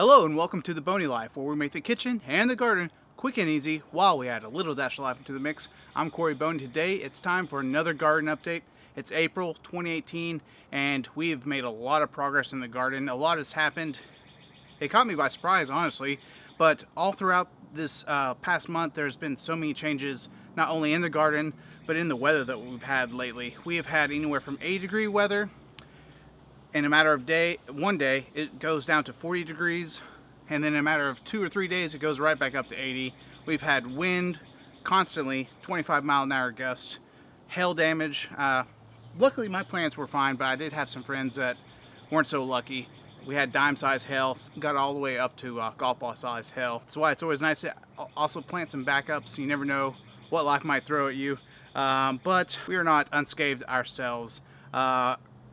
Hello and welcome to the Boney Life, where we make the kitchen and the garden quick and easy while we add a little dash of life into the mix. I'm Corey Boney. Today it's time for another garden update. It's April 2018 and we have made a lot of progress in the garden. A lot has happened. It caught me by surprise, honestly, but all throughout this past month there's been so many changes, not only in the garden but in the weather that we've had lately. We have had anywhere from 80-degree weather. In a matter of one day, it goes down to 40 degrees, and then in a matter of 2 or 3 days, it goes right back up to 80. We've had wind, constantly 25-mile-an-hour gusts, hail damage. Luckily, my plants were fine, but I did have some friends that weren't so lucky. We had dime-sized hail, got all the way up to golf ball-sized hail. That's why it's always nice to also plant some backups. You never know what life might throw at you, but we are not unscathed ourselves.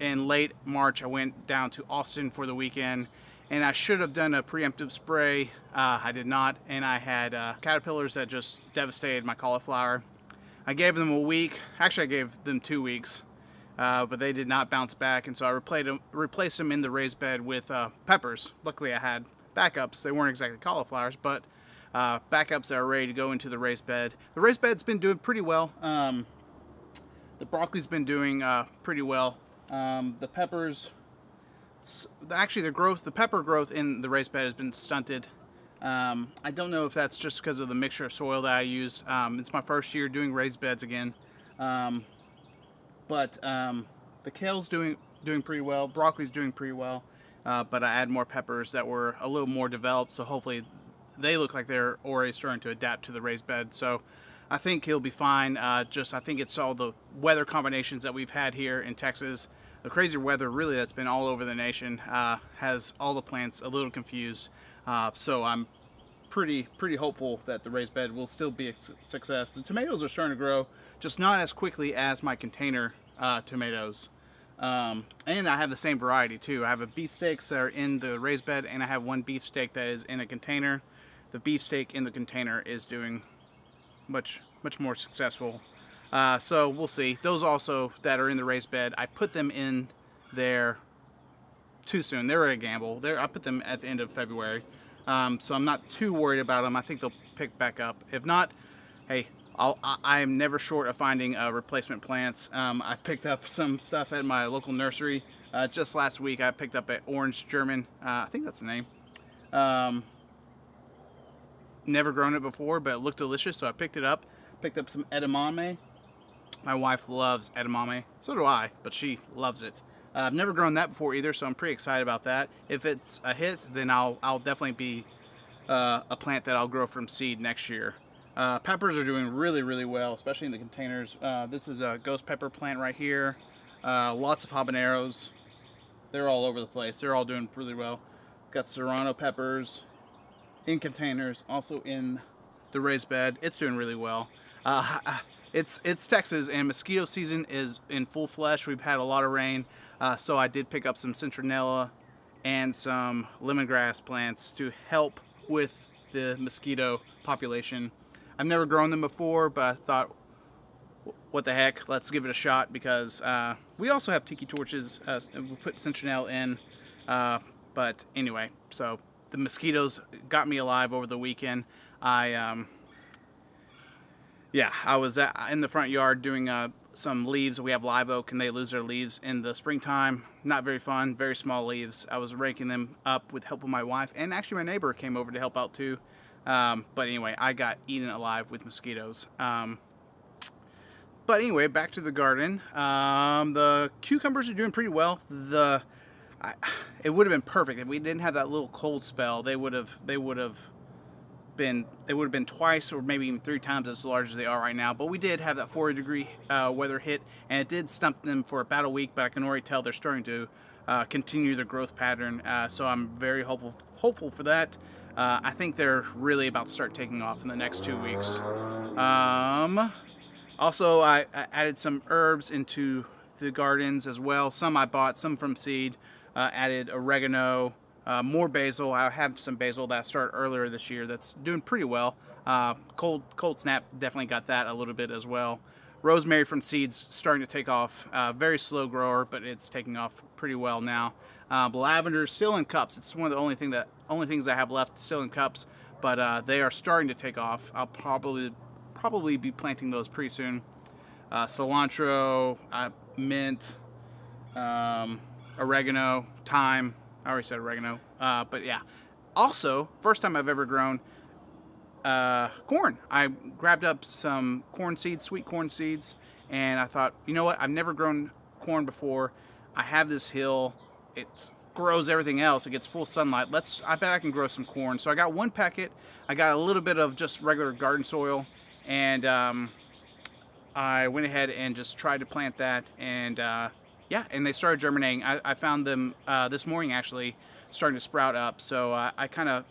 In late March, I went down to Austin for the weekend, and I should have done a preemptive spray. I did not, and I had caterpillars that just devastated my cauliflower. I gave them a week. Actually, I gave them 2 weeks, but they did not bounce back, and so I replaced them in the raised bed with peppers. Luckily, I had backups. They weren't exactly cauliflowers, but backups that are ready to go into the raised bed. The raised bed's been doing pretty well. The broccoli's been doing pretty well. The peppers, actually the pepper growth in the raised bed has been stunted. I don't know if that's just because of the mixture of soil that I used. It's my first year doing raised beds again. But the kale's doing pretty well, broccoli's doing pretty well, but I add more peppers that were a little more developed, so hopefully they look like they're already starting to adapt to the raised bed. So I think he'll be fine. I think it's all the weather combinations that we've had here in Texas. The crazy weather really that's been all over the nation has all the plants a little confused. So I'm pretty hopeful that the raised bed will still be a success. The tomatoes are starting to grow, just not as quickly as my container tomatoes. And I have the same variety too. I have a beefsteaks that are in the raised bed, and I have one beefsteak that is in a container. The beefsteak in the container is doing much more successful. So we'll see. Those also that are in the raised bed, I put them in there too soon. They're a gamble. I put them at the end of February, so I'm not too worried about them. I think they'll pick back up. If not, hey, I am never short of finding replacement plants. I picked up some stuff at my local nursery. Just last week I picked up an orange German, I think that's the name. Never grown it before, but it looked delicious, so I picked it up. Picked up some edamame. My wife loves edamame, so do I, but she loves it. I've never grown that before either, so I'm pretty excited about that. If it's a hit, then I'll definitely be a plant that I'll grow from seed next year. Peppers are doing really well, especially in the containers. This is a ghost pepper plant right here. Lots of habaneros. They're all over the place. They're all doing really well. Got serrano peppers in containers, also in the raised bed. It's doing really well. It's Texas, and mosquito season is in full flesh. We've had a lot of rain, so I did pick up some citronella and some lemongrass plants to help with the mosquito population. I've never grown them before, but I thought, what the heck, let's give it a shot, because we also have tiki torches. We put citronella in, but anyway, so the mosquitoes got me alive over the weekend. I was in the front yard doing some leaves. We have live oak, and they lose their leaves in the springtime. Not very fun, very small leaves. I was raking them up with help of my wife, and actually my neighbor came over to help out too. But anyway, I got eaten alive with mosquitoes. But anyway, back to the garden. The cucumbers are doing pretty well. It would have been perfect if we didn't have that little cold spell. They would have been twice or maybe even 3 times as large as they are right now. But we did have that 40-degree weather hit, and it did stump them for about a week, but I can already tell they're starting to continue their growth pattern. So I'm very hopeful for that. I think they're really about to start taking off in the next 2 weeks. Also, I added some herbs into the gardens as well. Some I bought, some from seed. Added oregano, more basil. I have some basil that started earlier this year that's doing pretty well. Cold snap definitely got that a little bit as well. rosemary from seeds starting to take off. Very slow grower, but it's taking off pretty well now. Lavender is still in cups. It's one of the only things I have left still in cups, but they are starting to take off. I'll probably be planting those pretty soon. Cilantro, mint, oregano, thyme. I already said oregano, but yeah. Also, first time I've ever grown corn. I grabbed up some corn seeds, sweet corn seeds, and I thought, you know what? I've never grown corn before. I have this hill. It grows everything else. It gets full sunlight. I bet I can grow some corn. So I got one packet. I got a little bit of just regular garden soil, and I went ahead and just tried to plant that, and yeah, and they started germinating. I found them this morning actually starting to sprout up. So I kind of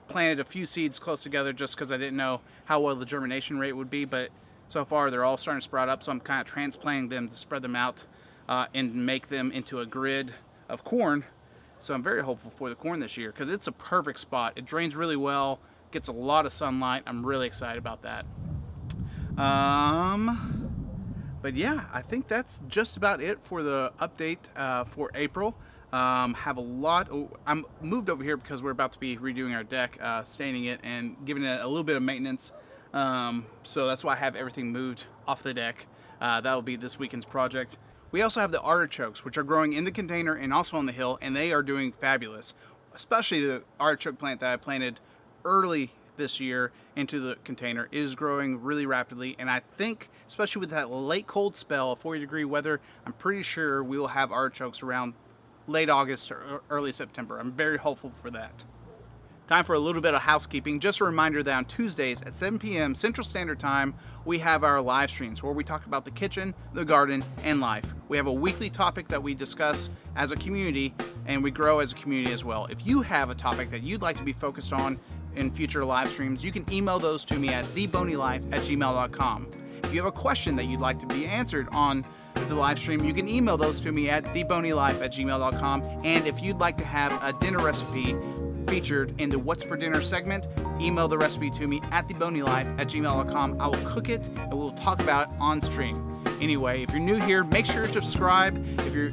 planted a few seeds close together just because I didn't know how well the germination rate would be, but so far they're all starting to sprout up, so I'm kind of transplanting them to spread them out and make them into a grid of corn. So I'm very hopeful for the corn this year because it's a perfect spot. It drains really well, gets a lot of sunlight. I'm really excited about that. But yeah, I think that's just about it for the update for April. Have a lot. I'm moved over here because we're about to be redoing our deck, staining it and giving it a little bit of maintenance. So that's why I have everything moved off the deck. That will be this weekend's project. We also have the artichokes, which are growing in the container and also on the hill, and they are doing fabulous. Especially the artichoke plant that I planted early this year into the container is growing really rapidly, and I think, especially with that late cold spell of 40-degree weather, I'm pretty sure we will have artichokes around late August or early September. I'm very hopeful for that. Time for a little bit of housekeeping. Just a reminder that on Tuesdays at 7 p.m. Central Standard Time, we have our live streams where we talk about the kitchen, the garden, and life. We have a weekly topic that we discuss as a community, and we grow as a community as well. If you have a topic that you'd like to be focused on in future live streams, you can email those to me at thebonylife@gmail.com. If you have a question that you'd like to be answered on the live stream, you can email those to me at thebonylife@gmail.com. And if you'd like to have a dinner recipe featured in the What's for Dinner segment, email the recipe to me at thebonylife@gmail.com. I will cook it and we'll talk about it on stream. Anyway, if you're new here, make sure to subscribe.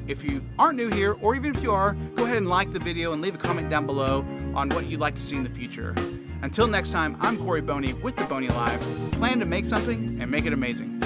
If you aren't new here, or even if you are, go ahead and like the video and leave a comment down below on what you'd like to see in the future. Until next time, I'm Corey Boney with The Boney Life. Plan to make something and make it amazing.